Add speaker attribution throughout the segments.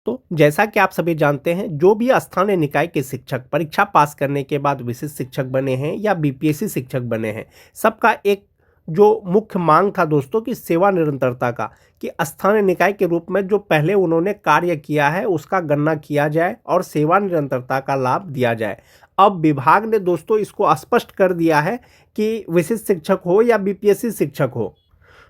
Speaker 1: तो जैसा कि आप सभी जानते हैं, जो भी स्थानीय निकाय के शिक्षक परीक्षा पास करने के बाद विशिष्ट शिक्षक बने हैं या बीपीएससी शिक्षक बने हैं, सबका एक जो मुख्य मांग था दोस्तों कि सेवा निरंतरता का, कि स्थानीय निकाय के रूप में जो पहले उन्होंने कार्य किया है उसका गणना किया जाए और सेवा निरंतरता का लाभ दिया जाए। अब विभाग ने दोस्तों इसको स्पष्ट कर दिया है कि विशिष्ट शिक्षक हो या बीपीएससी शिक्षक हो,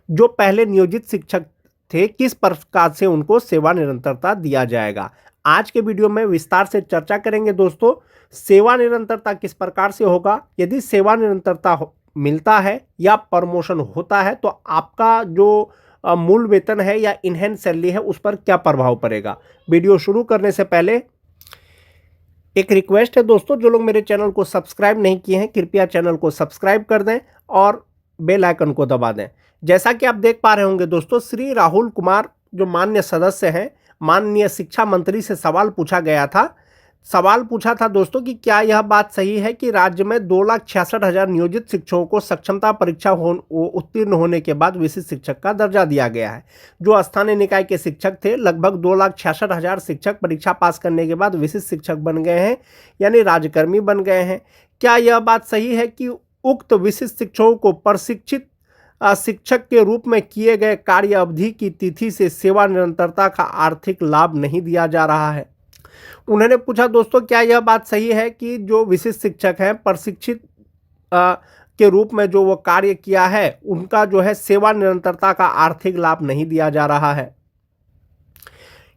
Speaker 1: जो पहले नियोजित शिक्षक थे, किस प्रकार से उनको सेवा निरंतरता दिया जाएगा। आज के वीडियो में विस्तार से चर्चा करेंगे दोस्तों। सेवा निरंतरता किस प्रकार से होगा, यदि सेवा निरंतरता मिलता है या प्रमोशन होता है तो आपका जो मूल वेतन है या इनहैंड सैलरी है उस पर क्या प्रभाव पड़ेगा। वीडियो शुरू करने से पहले एक रिक्वेस्ट है दोस्तों, जो लोग मेरे चैनल को सब्सक्राइब नहीं किए हैं कृपया चैनल को सब्सक्राइब कर दें और बेल आइकन को दबा दें। जैसा कि आप देख पा रहे होंगे दोस्तों, श्री राहुल कुमार जो माननीय सदस्य हैं, माननीय शिक्षा मंत्री से सवाल पूछा गया था। सवाल पूछा था दोस्तों कि क्या यह बात सही है कि राज्य में 2,66,000 नियोजित शिक्षकों को सक्षमता परीक्षा उत्तीर्ण होने के बाद विशिष्ट शिक्षक का दर्जा दिया गया है। जो स्थानीय निकाय के शिक्षक थे, लगभग 2,66,000 शिक्षक परीक्षा पास करने के बाद विशिष्ट शिक्षक बन गए हैं, यानी राज्यकर्मी बन गए हैं। क्या यह बात सही है कि उक्त विशिष्ट शिक्षकों को प्रशिक्षित शिक्षक के रूप में किए गए कार्य अवधि की तिथि से सेवा निरंतरता का आर्थिक लाभ नहीं दिया जा रहा है। उन्होंने पूछा दोस्तों, क्या यह बात सही है कि जो विशिष्ट शिक्षक हैं प्रशिक्षित के रूप में जो वो कार्य किया है उनका जो है सेवा निरंतरता का आर्थिक लाभ नहीं दिया जा रहा है।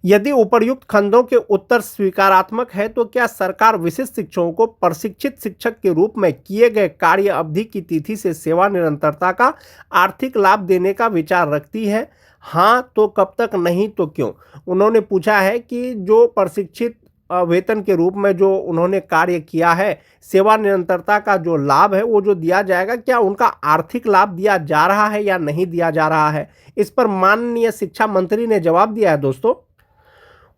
Speaker 1: यदि उपर्युक्त खंडों के उत्तर स्वीकारात्मक है तो क्या सरकार विशिष्ट शिक्षकों को प्रशिक्षित शिक्षक के रूप में किए गए कार्य अवधि की तिथि से सेवा निरंतरता का आर्थिक लाभ देने का विचार रखती है? हाँ तो कब तक, नहीं तो क्यों। उन्होंने पूछा है कि जो प्रशिक्षित वेतन के रूप में जो उन्होंने कार्य किया है, सेवा निरंतरता का जो लाभ है वो जो दिया जाएगा, क्या उनका आर्थिक लाभ दिया जा रहा है या नहीं दिया जा रहा है। इस पर माननीय शिक्षा मंत्री ने जवाब दिया है दोस्तों।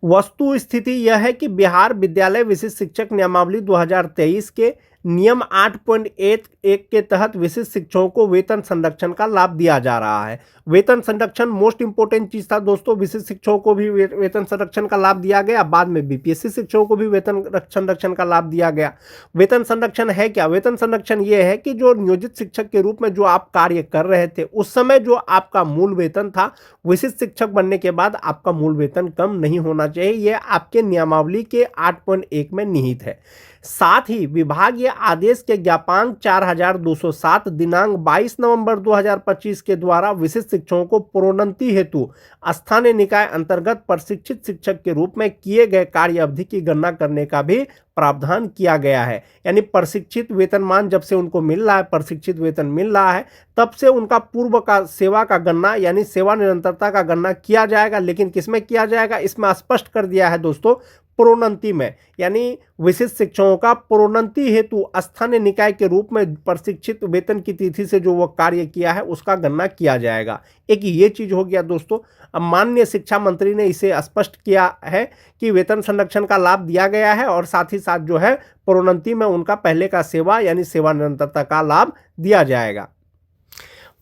Speaker 1: वस्तु स्थिति यह है कि बिहार विद्यालय विशिष्ट शिक्षक नियमावली 2023 के नियम 8.11 के तहत विशिष्ट शिक्षकों को वेतन संरक्षण का लाभ दिया जा रहा है। वेतन संरक्षण मोस्ट इंपोर्टेंट चीज था दोस्तों। विशिष्ट शिक्षकों को भी वेतन संरक्षण का लाभ दिया गया, बाद में बीपीएससी शिक्षकों को भी वेतन संरक्षण का लाभ दिया गया। वेतन संरक्षण है क्या? वेतन संरक्षण ये है कि जो नियोजित शिक्षक के रूप में जो आप कार्य कर रहे थे उस समय जो आपका मूल वेतन था, विशिष्ट शिक्षक बनने के बाद आपका मूल वेतन कम नहीं होना चाहिए। यह आपके नियमावली के 8.1 में निहित है। साथ ही विभाग ये आदेश के ज्ञापांक 4207 दिनांक 22 नवंबर 2025 के द्वारा विशिष्ट शिक्षकों को प्रोन्नति हेतु स्थानीय निकाय अंतर्गत प्रशिक्षित शिक्षक के रूप में किए गए कार्य अवधि की गणना करने का भी प्रावधान किया गया है। यानी प्रशिक्षित वेतनमान जब से उनको मिल रहा है, प्रशिक्षित वेतन मिल रहा है, तब से उनका पूर्व का सेवा का गणना यानी सेवा निरंतरता का गणना किया जाएगा। लेकिन किसमें किया जाएगा, इसमें स्पष्ट कर दिया है दोस्तों, प्रोन्नति में। यानी विशिष्ट शिक्षकों का प्रोन्नति हेतु स्थानीय निकाय के रूप में प्रशिक्षित वेतन की तिथि से जो वो कार्य किया है उसका गणना किया जाएगा। एक ये चीज हो गया दोस्तों। अब माननीय शिक्षा मंत्री ने इसे स्पष्ट किया है कि वेतन संरक्षण का लाभ दिया गया है और साथ ही साथ जो है प्रोन्नति में उनका पहले का सेवा यानी सेवा निरंतरता का लाभ दिया जाएगा।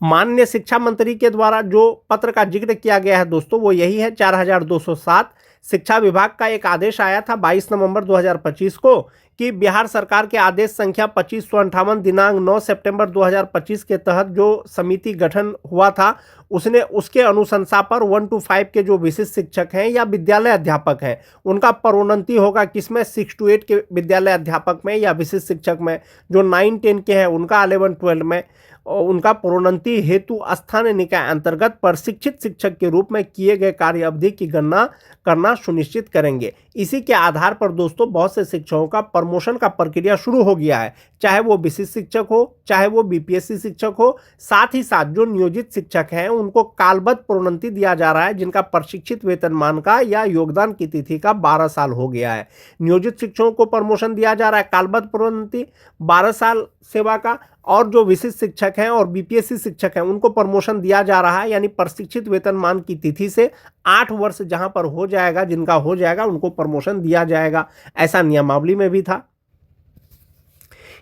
Speaker 1: माननीय शिक्षा मंत्री के द्वारा जो पत्र का जिक्र किया गया है दोस्तों वो यही है, 4207। शिक्षा विभाग का एक आदेश आया था 22 नवंबर 2025 को कि बिहार सरकार के आदेश संख्या 2558 दिनांक 9 सितंबर 2025 के तहत जो समिति गठन हुआ था उसने उसके अनुशंसा पर 1 to 5 के जो विशिष्ट शिक्षक हैं या विद्यालय अध्यापक हैं उनका प्रोन्नति होगा किसमें, 6 to 8 के विद्यालय अध्यापक में या विशिष्ट शिक्षक में। जो 9-10 के हैं उनका 11-12 में उनका प्रोन्नति हेतु स्थानीय निकाय अंतर्गत प्रशिक्षित शिक्षक के रूप में किए गए कार्य अवधि की गणना करना सुनिश्चित करेंगे। इसी के आधार पर दोस्तों बहुत से शिक्षकों का प्रमोशन का प्रक्रिया शुरू हो गया है, चाहे वो विशिष्ट शिक्षक हो चाहे वो बीपीएससी शिक्षक हो। साथ ही साथ जो नियोजित शिक्षक हैं उनको कालबद्ध प्रोन्नति दिया जा रहा है जिनका प्रशिक्षित वेतनमान का या योगदान की तिथि का 12 साल हो गया है। नियोजित शिक्षकों को प्रमोशन दिया जा रहा है कालबद्ध प्रोन्नति 12 साल सेवा का, और जो विशिष्ट शिक्षक हैं और बीपीएससी शिक्षक हैं उनको प्रमोशन दिया जा रहा है यानी प्रशिक्षित वेतनमान की तिथि से 8 वर्ष जहां पर हो जाएगा, जिनका हो जाएगा उनको प्रमोशन दिया जाएगा। ऐसा नियमावली में भी था।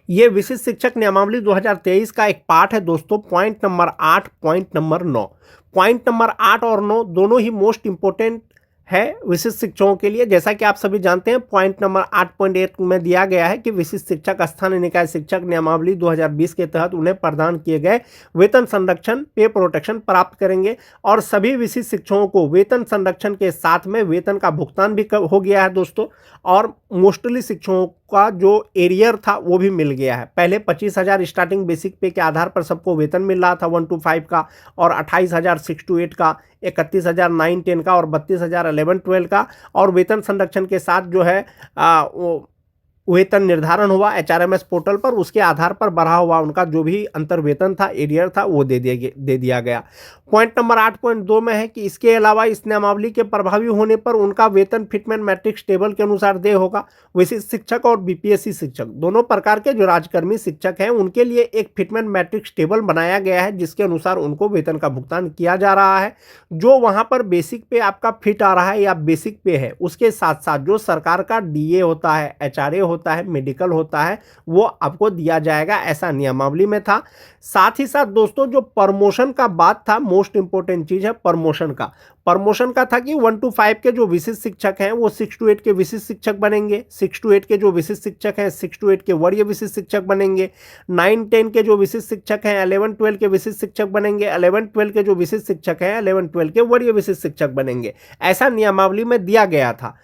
Speaker 1: ये विशिष्ट शिक्षक नियमावली 2023 का एक पार्ट है दोस्तों। Point number 8, point number 9। Point number 8 और 9 दोनों ही मोस्ट इंपोर्टेंट है विशिष्ट शिक्षकों के लिए। जैसा कि आप सभी जानते हैं, पॉइंट नंबर 8.1 में दिया गया है कि विशिष्ट शिक्षक स्थानीय निकाय शिक्षक नियमावली 2020 के तहत उन्हें प्रदान किए गए वेतन संरक्षण पे प्रोटेक्शन प्राप्त करेंगे और सभी विशिष्ट शिक्षकों को वेतन संरक्षण के साथ में वेतन का भुगतान भी हो गया है दोस्तों। और मोस्टली शिक्षकों का जो एरियर था वो भी मिल गया है। पहले 25,000 स्टार्टिंग बेसिक पे के आधार पर सबको वेतन मिल रहा था 1 to 5 का, और 28,000 6 to 8 का, 31,000 9 10 का और 32,000 11 12 का। और वेतन संरक्षण के साथ जो है वो वेतन निर्धारण हुआ HRMS पोर्टल पर, उसके आधार पर बढ़ा हुआ उनका जो भी अंतर वेतन था, एरियर था, वो दे दिया गया। पॉइंट नंबर 8.2 में है कि इसके अलावा इस नियमावली के प्रभावी होने पर उनका वेतन फिटमेंट मैट्रिक्स टेबल के अनुसार दे होगा। विशिष्ट शिक्षक और BPSC शिक्षक दोनों प्रकार के जो राजकर्मी शिक्षक हैं उनके लिए एक फिटमेंट मैट्रिक्स टेबल बनाया गया है जिसके अनुसार उनको वेतन का भुगतान किया जा रहा है। जो वहाँ पर बेसिक पे आपका फिट आ रहा है या बेसिक पे है, उसके साथ साथ जो सरकार का DA होता है, HRA होता है, मेडिकल होता है, वो आपको दिया जाएगा, ऐसा नियमावली में था। साथ ही साथ दोस्तों जो प्रमोशन का बात था, मोस्ट इंपॉर्टेंट चीज है प्रमोशन का था कि 1 to 5 के जो विशिष्ट शिक्षक हैं वो 6 to 8 के विशिष्ट शिक्षक बनेंगे, 6 to 8 के जो विशिष्ट शिक्षक हैं 6 to 8 के वरीय विशिष्ट शिक्षक बनेंगे, 9 10 के जो विशिष्ट शिक्षक हैं 11 12 के विशिष्ट शिक्षक बनेंगे, 11 12 के जो विशिष्ट शिक्षक हैं 11 12 के वरीय विशिष्ट शिक्षक बनेंगे, ऐसा नियमावली में दिया गया था।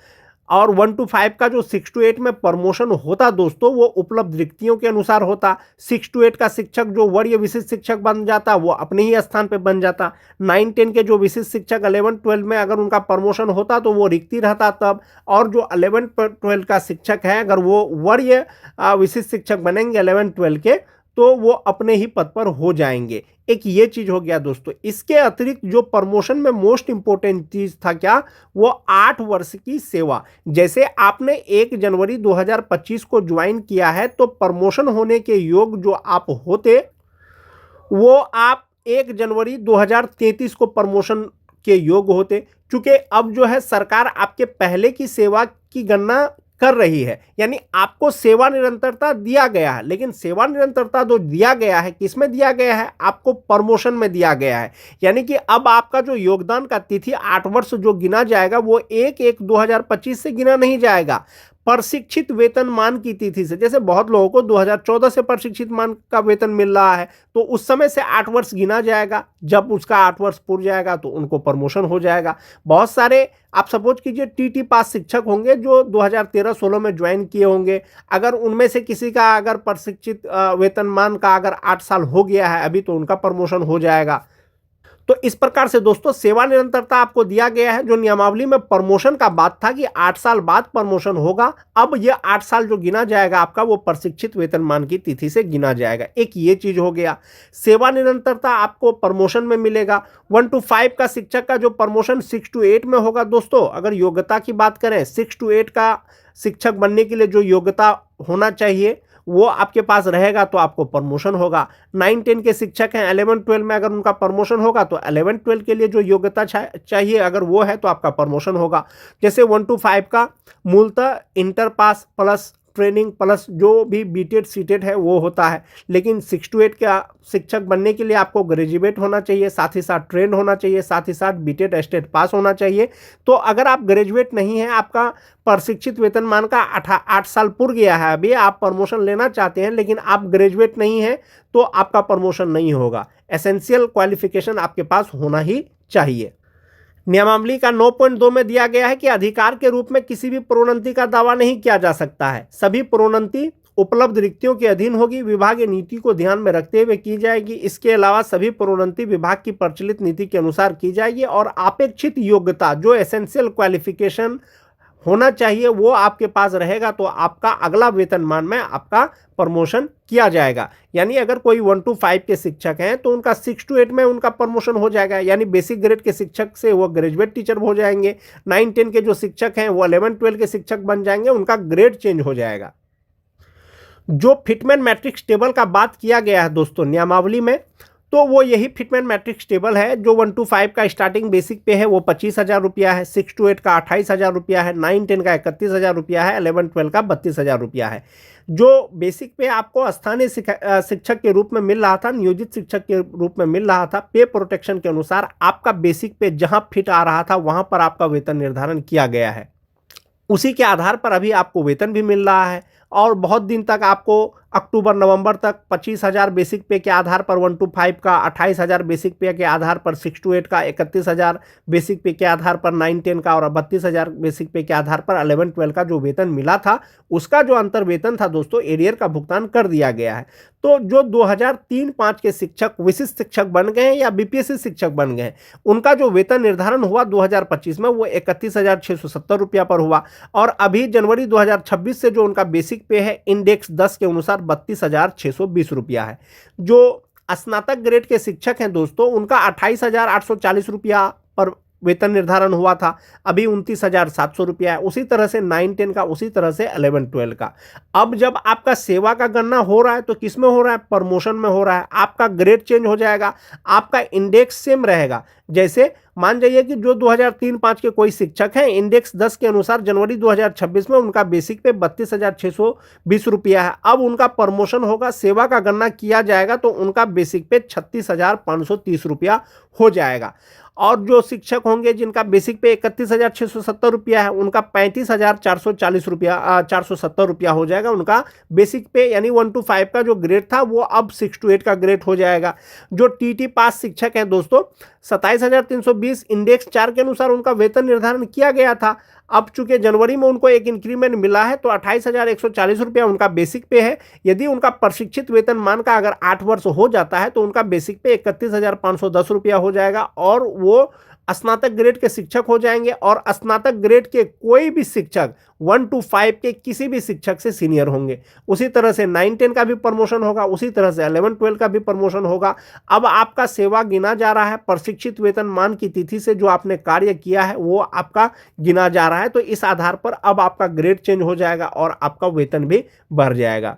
Speaker 1: और 1 to 5 का जो 6 to 8 में प्रमोशन होता दोस्तों वो उपलब्ध रिक्तियों के अनुसार होता। 6 to 8 का शिक्षक जो वरीय विशिष्ट शिक्षक बन जाता वो अपने ही स्थान पे बन जाता। 9 10 के जो विशिष्ट शिक्षक 11 12 में अगर उनका प्रमोशन होता तो वो रिक्ति रहता तब। और जो 11 12 का शिक्षक है अगर वो वरीय विशिष्ट शिक्षक बनेंगे 11 12 के, तो वो अपने ही पद पर हो जाएंगे। एक ये चीज हो गया दोस्तों। इसके अतिरिक्त जो प्रमोशन में मोस्ट इंपोर्टेंट चीज था क्या, वो 8 वर्ष की सेवा। जैसे आपने 1 जनवरी 2025 को ज्वाइन किया है तो प्रमोशन होने के योग जो आप होते वो आप 1 जनवरी 2033 को प्रमोशन के योग होते। क्योंकि अब जो है सरकार आपके पहले की सेवा की गणना कर रही है, यानी आपको सेवा निरंतरता दिया गया है, लेकिन सेवा निरंतरता जो दिया गया है किसमें दिया गया है, आपको प्रमोशन में दिया गया है। यानी कि अब आपका जो योगदान का तिथि 8 वर्ष जो गिना जाएगा वो 1/1/2025 से गिना नहीं जाएगा, प्रशिक्षित वेतनमान की तिथि से। जैसे बहुत लोगों को 2014 से प्रशिक्षित मान का वेतन मिल रहा है तो उस समय से 8 वर्ष गिना जाएगा। जब उसका 8 वर्ष पूरा जाएगा तो उनको प्रमोशन हो जाएगा। बहुत सारे आप सपोज कीजिए TT पास शिक्षक होंगे जो 2013-16 में ज्वाइन किए होंगे, अगर उनमें से किसी का अगर प्रशिक्षित वेतनमान का अगर 8 साल हो गया है अभी तो उनका प्रमोशन हो जाएगा। तो इस प्रकार से दोस्तों सेवा निरंतरता आपको दिया गया है। जो नियमावली में प्रमोशन का बात था कि 8 साल बाद प्रमोशन होगा, अब यह 8 साल जो गिना जाएगा आपका वो प्रशिक्षित वेतनमान की तिथि से गिना जाएगा। एक ये चीज हो गया। सेवा निरंतरता आपको प्रमोशन में मिलेगा। 1 to 5 का शिक्षक का जो प्रमोशन 6 to 8 में होगा दोस्तों, अगर योग्यता की बात करें 6 to 8 का शिक्षक बनने के लिए जो योग्यता होना चाहिए वो आपके पास रहेगा तो आपको प्रमोशन होगा। 9 10 के शिक्षक हैं 11 12 में अगर उनका प्रमोशन होगा तो 11 12 के लिए जो योग्यता चाहिए अगर वो है तो आपका प्रमोशन होगा। जैसे 1 to 5 का मूलतः inter pass plus training plus जो भी BTET CTET है वो होता है, लेकिन 6 to 8 का शिक्षक बनने के लिए आपको ग्रेजुएट होना चाहिए, साथ ही साथ ट्रेंड होना चाहिए, साथ ही साथ BTET स्टेट पास होना चाहिए। तो अगर आप ग्रेजुएट नहीं हैं, आपका प्रशिक्षित वेतनमान का 8 साल पूरा गया है, अभी आप प्रमोशन लेना चाहते हैं लेकिन आप ग्रेजुएट नहीं हैं तो आपका प्रमोशन नहीं होगा। एसेंशियल क्वालिफिकेशन आपके पास होना ही चाहिए। नियमावली का 9.2 में दिया गया है कि अधिकार के रूप में किसी भी प्रोन्नति का दावा नहीं किया जा सकता है। सभी प्रोन्नति उपलब्ध रिक्तियों के अधीन होगी, विभागीय नीति को ध्यान में रखते हुए की जाएगी। इसके अलावा सभी प्रोन्नति विभाग की प्रचलित नीति के अनुसार की जाएगी और अपेक्षित योग्यता जो एसेंशियल क्वालिफिकेशन होना चाहिए वो आपके पास रहेगा तो आपका अगला वेतनमान में आपका प्रमोशन किया जाएगा। यानी अगर कोई 1 to 5 के शिक्षक हैं तो उनका 6 to 8 में उनका प्रमोशन हो जाएगा, यानी बेसिक ग्रेड के शिक्षक से वो ग्रेजुएट टीचर हो जाएंगे। 9 10 के जो शिक्षक हैं वो 11 12 के शिक्षक बन जाएंगे, उनका ग्रेड चेंज हो जाएगा। जो फिटमेंट मैट्रिक्स टेबल का बात किया गया है दोस्तों नियमावली में, तो वो यही फिटमेन मैट्रिक्स टेबल है। जो 1 to 5 का स्टार्टिंग बेसिक पे है वो 25,000 रुपया है, 6 to 8 का 28,000 रुपया है, 9 10 का 31,000 रुपया है, 11 12 का 32,000 रुपया है। जो बेसिक पे आपको स्थानीय शिक्षक के रूप में मिल रहा था, नियोजित शिक्षक के रूप में मिल रहा था, पे प्रोटेक्शन के अनुसार आपका बेसिक पे जहां फिट आ रहा था वहां पर आपका वेतन निर्धारण किया गया है। उसी के आधार पर अभी आपको वेतन भी मिल रहा है और बहुत दिन तक आपको अक्टूबर नवंबर तक 25,000 बेसिक पे के आधार पर 1 to 5 का, 28,000 बेसिक पे के आधार पर, 6 to 8 का, 31,000 बेसिक पे के आधार पर, 9 10 का और 32,000 बेसिक पे के आधार पर 11 12 का जो वेतन मिला था उसका जो अंतर वेतन था दोस्तों, एरियर का भुगतान कर दिया गया है। तो जो 2003-5 के शिक्षक विशिष्ट शिक्षक बन गए हैं या बीपीएससी शिक्षक बन गए हैं, उनका जो वेतन निर्धारण हुआ 2025 में वो 31,670 रुपया पर हुआ। और अभी जनवरी 2026 से जो उनका बेसिक पे है इंडेक्स 10 के अनुसार 32,620 रुपया है। जो स्नातक ग्रेड के शिक्षक हैं दोस्तों, उनका 28,840 रुपया पर वेतन निर्धारण हुआ था, अभी 29,700 रुपया है। उसी तरह से 9 10 का, उसी तरह से 11 12 का। अब जब आपका सेवा का गणना हो रहा है तो किस में हो रहा है? प्रमोशन में हो रहा है। आपका ग्रेड चेंज हो जाएगा, आपका इंडेक्स सेम रहेगा। जैसे मान जाइए कि जो 2003-5 के कोई शिक्षक हैं, इंडेक्स 10 के अनुसार जनवरी 2026 में उनका बेसिक पे 32,620 रुपया है। अब उनका प्रमोशन होगा, सेवा का गणना किया जाएगा तो उनका बेसिक पे 36,530 रुपया हो जाएगा। और जो शिक्षक होंगे जिनका बेसिक पे 31,670 रुपया है, उनका 35,440 रुपया 470 रुपया हो जाएगा उनका बेसिक पे। यानी 1 to 5 का जो ग्रेड था वो अब 6 to 8 का ग्रेड हो जाएगा। जो टीटी पास शिक्षक हैं दोस्तों, 27,320 इंडेक्स 4 के अनुसार उनका वेतन निर्धारण किया गया था। अब चूंकि जनवरी में उनको एक इंक्रीमेंट मिला है तो 28,140 रुपया उनका बेसिक पे है। यदि उनका प्रशिक्षित वेतन मान का अगर 8 वर्ष हो जाता है तो उनका बेसिक पे 31,510 रुपया हो जाएगा और वो स्नातक ग्रेड के शिक्षक हो जाएंगे। और स्नातक ग्रेड के कोई भी शिक्षक 1 to 5 के किसी भी शिक्षक से सीनियर होंगे। उसी तरह से 9 10 का भी प्रमोशन होगा, उसी तरह से 11 12 का भी प्रमोशन होगा। अब आपका सेवा गिना जा रहा है, प्रशिक्षित वेतन मान की तिथि से जो आपने कार्य किया है वो आपका गिना जा रहा है। तो इस आधार पर अब आपका ग्रेड चेंज हो जाएगा और आपका वेतन भी बढ़ जाएगा।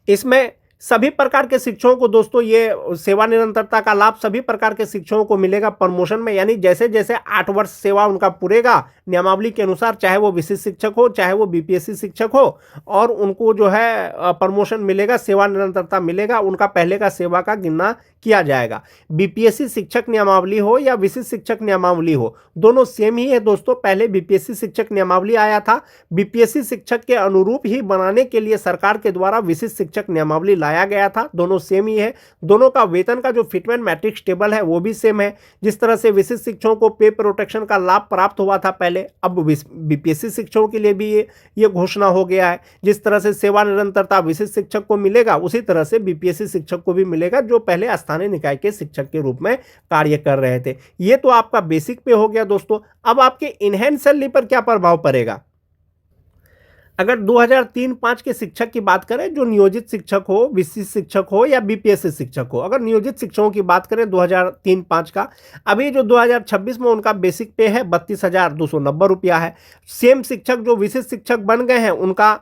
Speaker 1: इसमें सभी प्रकार के शिक्षकों को दोस्तों ये सेवा निरंतरता का लाभ सभी प्रकार के शिक्षकों को मिलेगा प्रमोशन में। यानी जैसे जैसे 8 वर्ष सेवा उनका पूरेगा नियमावली के अनुसार, चाहे वो विशिष्ट शिक्षक हो चाहे वो बीपीएससी शिक्षक हो, और उनको जो है प्रमोशन मिलेगा, सेवा निरंतरता मिलेगा, उनका पहले का सेवा का गिनना किया जाएगा। बीपीएससी शिक्षक नियमावली हो या विशिष्ट शिक्षक नियमावली हो, दोनों सेम ही है दोस्तों। पहले बीपीएससी शिक्षक नियमावली आया था, बीपीएससी शिक्षक के अनुरूप ही बनाने के लिए सरकार के द्वारा विशिष्ट शिक्षक नियमावली लाया गया था। दोनों सेम ही है। दोनों का वेतन का जो फिटमेन मैट्रिक्स टेबल है वो भी सेम है। जिस तरह से विशिष्ट शिक्षकों को पे प्रोटेक्शन का लाभ प्राप्त हुआ था पहले, अब बीपीएससी शिक्षकों के लिए भी ये घोषणा हो गया है। जिस तरह से सेवा निरंतरता विशिष्ट शिक्षक को मिलेगा उसी तरह से बीपीएससी शिक्षक को भी मिलेगा, जो पहले स्थानीय निकाय के शिक्षक के रूप में कार्य कर रहे थे। ये तो आपका बेसिक पे हो गया दोस्तों। अब आपके इनहैंस सैलरी पर क्या प्रभाव पड़ेगा? अगर 2003-5 के शिक्षक की बात करें, जो नियोजित शिक्षक हो, विशिष्ट शिक्षक हो या बीपीएससी शिक्षक हो, अगर नियोजित शिक्षकों की बात करें 2003-5 का, अभी जो 2026 में उनका बेसिक पे है 32,290 रुपया है। सेम शिक्षक जो विशिष्ट शिक्षक बन गए हैं उनका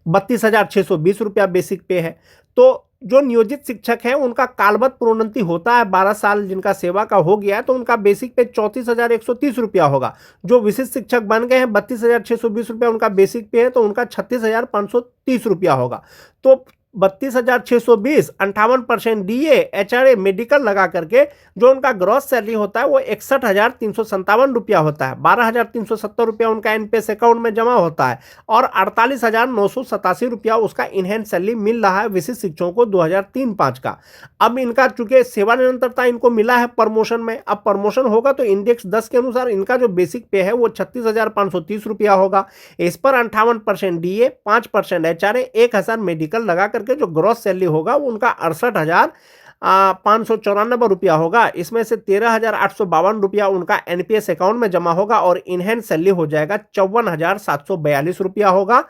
Speaker 1: 32,620 रुपया बेसिक पे है। तो जो नियोजित शिक्षक हैं उनका कालबद्ध प्रोन्नति होता है, 12 साल जिनका सेवा का हो गया है तो उनका बेसिक पे 34,130 रुपया होगा। जो विशिष्ट शिक्षक बन गए हैं 32,620 रुपया उनका बेसिक पे है तो उनका 36,530 रुपया होगा। तो 32,620 58% डीए एचआरए मेडिकल लगा करके जो उनका ग्रॉस सैलरी होता है वो 61,357 रुपया होता है। 12,370 रुपया उनका एनपीएस अकाउंट में जमा होता है और 48,987 रुपया उसका इनहैंस सैलरी मिल रहा है विशिष्ट शिक्षकों को 2003-5 का। अब इनका चूंकि सेवा निरंतरता इनको मिला है प्रमोशन में, अब प्रमोशन होगा तो इंडेक्स 10 के अनुसार इनका जो बेसिक पे है वो 36,530 रुपया होगा। इस पर 58% डीए, 5% एचआरए, 1,000 मेडिकल लगा करके जो ग्रॉस सैलरी होगा वो उनका 68,594 रुपया होगा। इसमें से 13,852 रुपया उनका एनपीएस अकाउंट में जमा होगा और इनहैंस सैलरी हो जाएगा 54,742 रुपया होगा।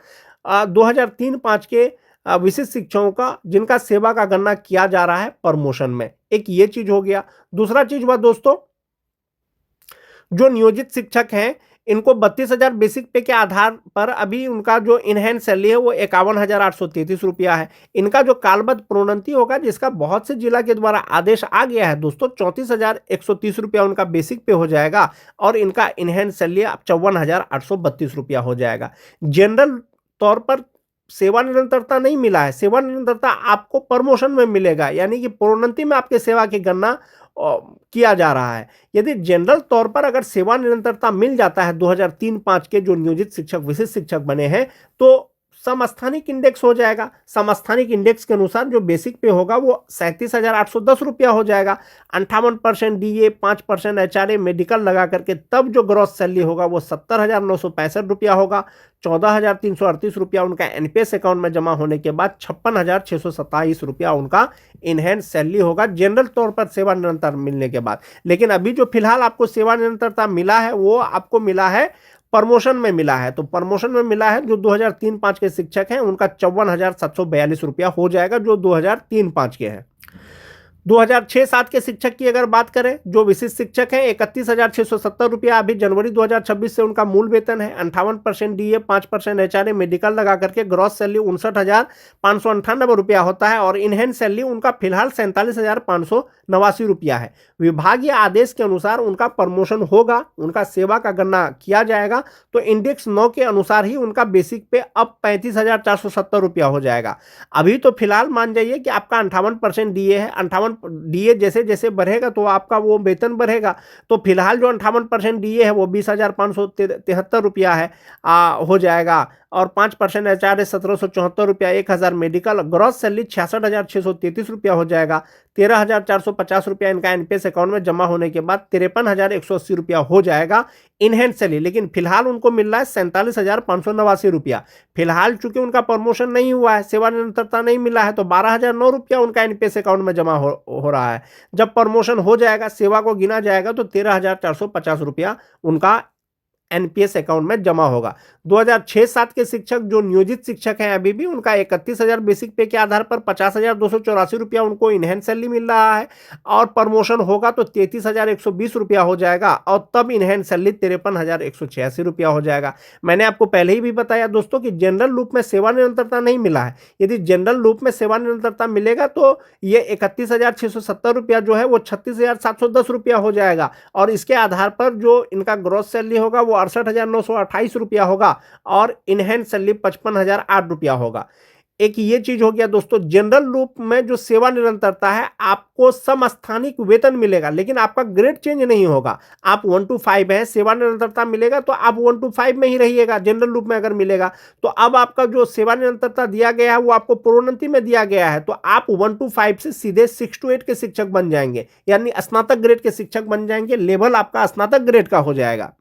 Speaker 1: 2003-5 के विशिष्ट शिक्षकों का जिनका सेवा का गणना किया जा रहा है प्रमोशन में। एक ये चीज हो गया। दूसरा चीज हुआ दोस्तों, जो नियोजित शिक्षक हैं इनको 32,000 बेसिक पे के आधार पर अभी उनका जो इनहैंड सैलरी है वो 51,833 रुपया है। इनका जो कालबद्ध प्रोन्नति होगा, जिसका बहुत से जिला के द्वारा आदेश आ गया है दोस्तों, 34,130 रुपया उनका बेसिक पे हो जाएगा और इनका इनहैंड सैलरी 54,832 रुपया हो जाएगा। जनरल तौर पर सेवा निरंतरता नहीं मिला है, सेवा निरंतरता आपको प्रमोशन में मिलेगा, यानी कि प्रोन्नति में आपके सेवा की गणना किया जा रहा है। यदि जनरल तौर पर अगर सेवा निरंतरता मिल जाता है 2003-5 के जो नियोजित शिक्षक विशिष्ट शिक्षक बने हैं, तो समस्थानिक इंडेक्स हो जाएगा। समस्थानिक इंडेक्स के अनुसार जो बेसिक पे होगा वो 37,810 रुपया हो जाएगा। 58% डीए, 5% एचआरए, मेडिकल लगा करके तब जो ग्रॉस सैलरी होगा वो 70,965 रुपया होगा। 14,338 रुपया उनका एनपीएस अकाउंट में जमा होने के बाद 56,627 रुपया उनका इनहैंड सैलरी होगा, जनरल तौर पर सेवा निरंतर मिलने के बाद। लेकिन अभी जो फिलहाल आपको सेवा निरंतरता मिला है वो आपको मिला है प्रमोशन में मिला है। तो प्रमोशन में मिला है जो 2003-5 के शिक्षक हैं उनका 54,742 रुपया हो जाएगा, जो 2003-5 के हैं। 2006-7 के शिक्षक की अगर बात करें, जो विशिष्ट शिक्षक हैं 31,670 रुपया अभी जनवरी 2026 से उनका मूल वेतन है। 58% डीए, 5% एचआरए, मेडिकल लगा करके ग्रॉस सैलरी 59,598 रुपया होता है और इनहैंड सैलरी उनका फिलहाल 47,589 रुपया है। विभागीय आदेश के अनुसार उनका प्रमोशन होगा, उनका सेवा का गणना किया जाएगा, तो इंडेक्स 9 के अनुसार ही उनका बेसिक पे अब 35,470 रुपया हो जाएगा। अभी तो फिलहाल मान जाइए कि आपका 58% डीए है। 58 डीए जैसे जैसे बढ़ेगा तो आपका वो वेतन बढ़ेगा। तो फिलहाल जो 58% डीए है वो 20,573 रुपया है हो जाएगा और 5% एचआरए 1,774 रुपया, 1,000 मेडिकल, ग्रॉस सैलरी 66,633 रुपया हो जाएगा। 13,450 रुपया इनका एनपीएस अकाउंट में जमा होने के बाद 53,180 रुपया हो जाएगा इनहैंड सैलरी। लेकिन फिलहाल उनको मिल रहा है 47,589 रुपया। फिलहाल चूंकि उनका प्रमोशन नहीं हुआ है, सेवा निरंतरता नहीं मिला है, तो 12,009 रुपया उनका एनपीएस अकाउंट में जमा हो रहा है। जब प्रमोशन हो जाएगा, सेवा को गिना जाएगा, तो 13,450 रुपया उनका एनपीएस अकाउंट में जमा होगा। 2006-7 के शिक्षक जो नियोजित शिक्षक हैं अभी भी, उनका 31,000 बेसिक पे के आधार पर 50,284 रुपया उनको इनहैंड सैलरी मिल रहा है और प्रमोशन होगा तो 33,120 रुपया हो जाएगा और तब इनहैंड सैलरी 53,186 रुपया हो जाएगा। मैंने आपको पहले ही भी बताया दोस्तों कि जनरल रूप में सेवा निरंतरता नहीं मिला है। यदि जनरल रूप में सेवा निरंतरता मिलेगा तो ये 31,670 रुपया जो है वो 36,710 रुपया हो जाएगा और इसके आधार पर जो इनका ग्रॉस सैलरी होगा वो 68,928 रुपया होगा और इनहैंड सैलरी 55,008 रुपया होगा। एक ये चीज हो गया दोस्तों, जनरल रूप में जो सेवा निरंतरता है आपको समस्थानिक वेतन मिलेगा, लेकिन आपका ग्रेड चेंज नहीं होगा। आप 1 to 5 है, सेवा निरंतरता मिलेगा तो आप 1 to 5 में ही रहिएगा। जनरल रूप में अगर मिलेगा तो अब आपका जो सेवा निरंतरता दिया गया है वो आपको प्रोन्नति में दिया गया है, तो आप 1 to 5 से सीधे 6 to 8 के शिक्षक बन जाएंगे, यानी स्नातक ग्रेड के शिक्षक बन जाएंगे। लेवल आपका स्नातक ग्रेड का हो जाएगा।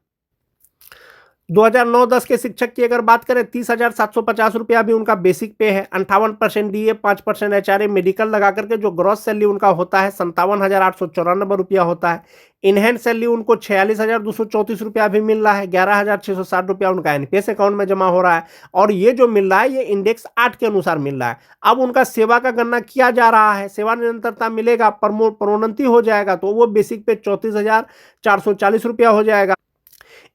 Speaker 1: 2009-10 के शिक्षक की अगर बात करें, 30,750 रुपया भी उनका बेसिक पे है। 58% डीए, 5% एचआरए, मेडिकल लगा करके जो ग्रॉस सैलरी उनका होता है 57,894 रुपया होता है। इनहैंड सैलरी उनको 46,234 रुपया भी मिल रहा है। 11,660 रुपया उनका एनपीएस अकाउंट में जमा हो रहा है और ये जो मिल रहा है ये इंडेक्स 8 के अनुसार मिल रहा है। अब उनका सेवा का गणना किया जा रहा है, सेवा निरंतरता मिलेगा, प्रोन्नति हो जाएगा तो वो बेसिक पे 34,440 रुपया हो जाएगा।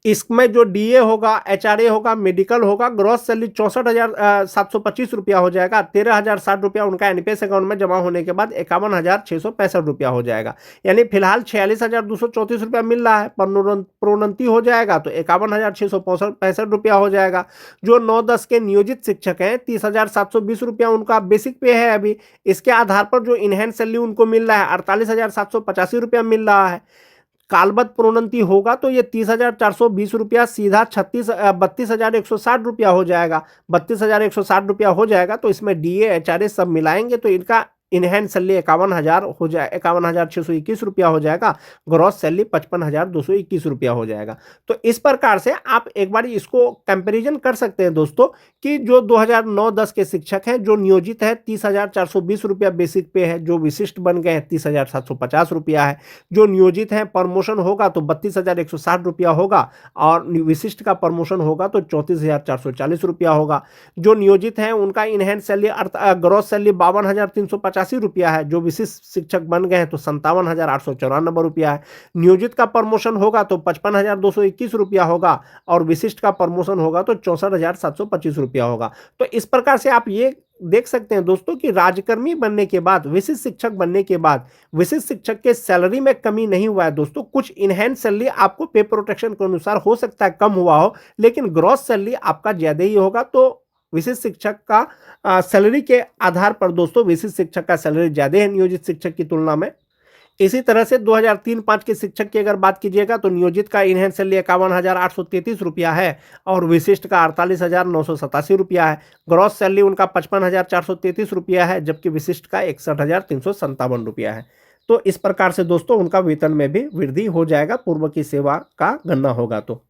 Speaker 1: इसमें जो डीए होगा, एचआरए होगा, मेडिकल होगा, ग्रॉस सैलरी 64,725 रुपया हो जाएगा। 13,060 रुपया उनका एनपीएस अकाउंट में जमा होने के बाद 51,665 रुपया हो जाएगा। यानी फिलहाल 46,234 रुपया मिल रहा है, प्रोन्नति हो जाएगा तो 51,665 रुपया हो जाएगा। जो 9-10 के नियोजित शिक्षक हैं 30,720 रुपया उनका बेसिक पे है अभी। इसके आधार पर जो इनहैंड सैलरी उनको मिल रहा है 48,785 रुपया मिल रहा है। कालबद्ध प्रोन्नति होगा तो ये 30,420 रुपया सीधा 32,160 रुपया हो जाएगा। 32,160 रुपया हो जाएगा तो इसमें डीए, एचआरए सब मिलाएंगे तो इनका इनहैंड सैलरी 51,000 हो जाए, 51,621 रुपया हो जाएगा। ग्रॉस सैलरी 55,221 रुपया हो जाएगा। तो इस प्रकार से आप एक बार इसको कंपैरिजन कर सकते हैं दोस्तों कि जो 2009-10 के शिक्षक हैं जो नियोजित है 30,420 रुपया बेसिक पे है, जो विशिष्ट बन गए हैं 30,750 रुपया है। जो नियोजित हैं प्रमोशन होगा तो 32,160 रुपया होगा और विशिष्ट का प्रमोशन होगा तो 34,440 रुपया होगा। जो नियोजित हैं उनका इनहैंड सैलरी ग्रॉस सैलरी 52,350 रुपया है। जो विशिष्ट शिक्षक बन गए हैं तो 57,894 रुपया है। नियोजित का प्रमोशन होगा तो 55,221 रुपया होगा और विशिष्ट का प्रमोशन होगा तो 64,725 रुपया होगा। तो इस प्रकार से आप ये देख सकते हैं दोस्तों कि राजकर्मी बनने के बाद, विशिष्ट शिक्षक बनने के बाद विशिष्ट शिक्षक के सैलरी में कमी नहीं हुआ है दोस्तों। कुछ इनहेंस सैलरी आपको पे प्रोटेक्शन के अनुसार हो सकता है कम हुआ हो, लेकिन ग्रॉस सैलरी आपका ज्यादा ही होगा। तो विशिष्ट शिक्षक का सैलरी के आधार पर दोस्तों विशिष्ट शिक्षक का सैलरी ज्यादा है नियोजित शिक्षक की तुलना में। इसी तरह से 2003-05 के शिक्षक की अगर बात कीजिएगा तो नियोजित का इनहेंस सैलरी 51,833 रुपया है और विशिष्ट का 48,987 रुपया है। ग्रॉस सैलरी उनका 55,433 रुपया है, जबकि विशिष्ट का 61,357 रुपया है। तो इस प्रकार से दोस्तों उनका वेतन में भी वृद्धि हो जाएगा, पूर्व की सेवा का गणना होगा तो।